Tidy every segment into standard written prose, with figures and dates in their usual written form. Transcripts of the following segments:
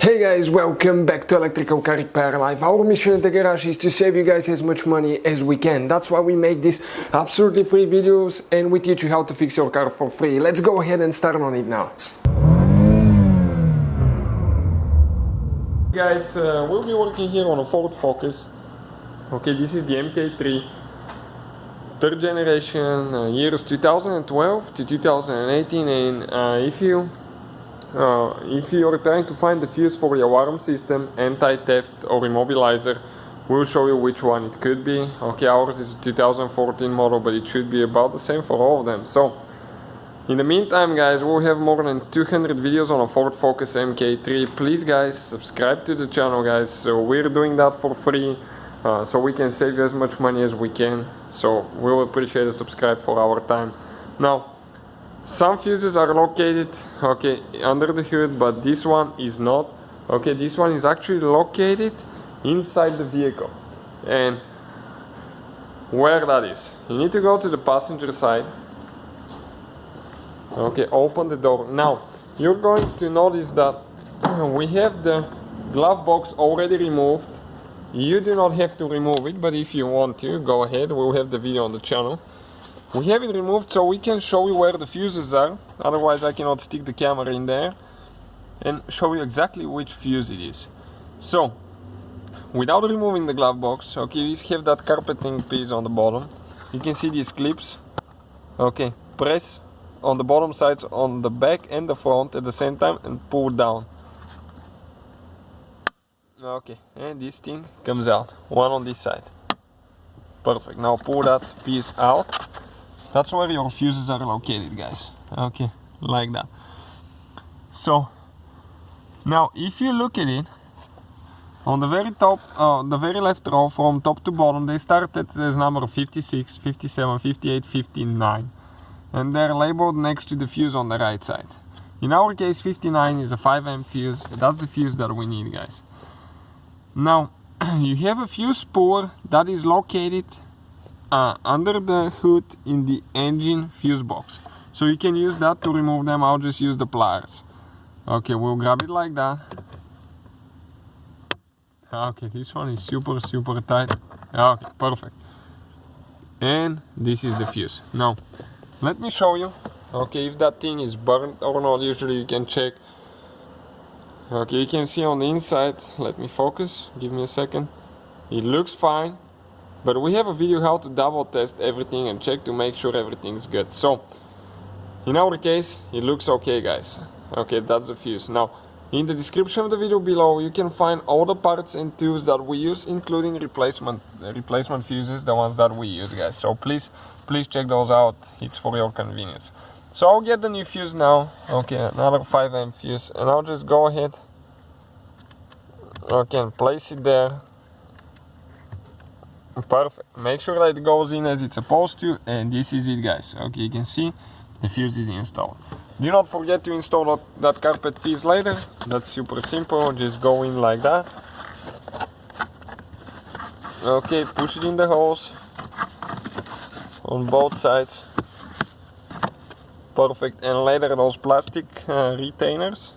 Hey guys, welcome back to Electrical Car Repair Live. Our mission at the garage is to save you guys as much money as we can. That's why we make these absolutely free videos and we teach you how to fix your car for free. Let's go ahead and start on it now. Guys, we'll be working here on a Ford Focus. Okay, this is the MK3, third generation, years 2012 to 2018, and if you are trying to find the fuse for your alarm system, anti-theft or immobilizer, we'll show you which one it could be. Okay, ours is a 2014 model, but it should be about the same for all of them. So in the meantime, guys, we'll have more than 200 videos on a Ford Focus MK3. Please, guys, subscribe to the channel, guys. So we're doing that for free, so we can save you as much money as we can. So we'll appreciate a subscribe for our time. Now, some fuses are located, okay, under the hood, but this one is not. Okay, this one is actually located inside the vehicle. And where that is, you need to go to the passenger side. Okay, open the door. Now, you're going to notice that we have the glove box already removed. You do not have to remove it, but if you want to, go ahead. We'll have the video on the channel. We have it removed so we can show you where the fuses are. Otherwise I cannot stick the camera in there and show you exactly which fuse it is. So, without removing the glove box, okay, we have that carpeting piece on the bottom. You can see these clips. Okay, press on the bottom sides on the back and the front at the same time and pull down. Okay, and this thing comes out, one on this side. Perfect. Now pull that piece out. That's where your fuses are located, guys. Okay, like that. So now if you look at it, on the very top, the very left row, from top to bottom, they start at this number 56, 57, 58, 59, and they're labeled next to the fuse on the right side. In our case, 59 is a 5 amp fuse. That's the fuse that we need, guys. Now you have a fuse spool that is located under the hood in the engine fuse box, so you can use that to remove them. I'll just use the pliers. Okay, we'll grab it like that. Okay, this one is super tight. Okay, perfect. And this is the fuse. Now let me show you, okay, if that thing is burnt or not. Usually you can check. Okay, you can see on the inside, let me focus, give me a second. It looks fine. But we have a video how to double test everything and check to make sure everything's good. So, in our case, it looks okay, guys. Okay, that's the fuse. Now, in the description of the video below, you can find all the parts and tools that we use, including replacement fuses, the ones that we use, guys. So please check those out. It's for your convenience. So I'll get the new fuse now. Okay, another 5 amp fuse, and I'll just go ahead. Okay, and place it there. Perfect. Make sure that it goes in as it's supposed to, and this is it, guys. Okay, you can see the fuse is installed. Do not forget to install that carpet piece later. That's super simple. Just go in like that. Okay, push it in the holes on both sides. Perfect. And later those plastic retainers.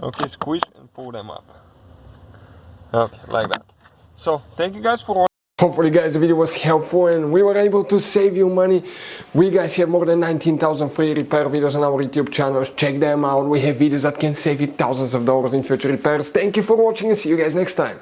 Okay, squish and pull them up. Okay, like that. So, thank you guys for watching. Hopefully, guys, the video was helpful and we were able to save you money. We guys have more than 19,000 free repair videos on our YouTube channels. Check them out. We have videos that can save you thousands of dollars in future repairs. Thank you for watching and see you guys next time.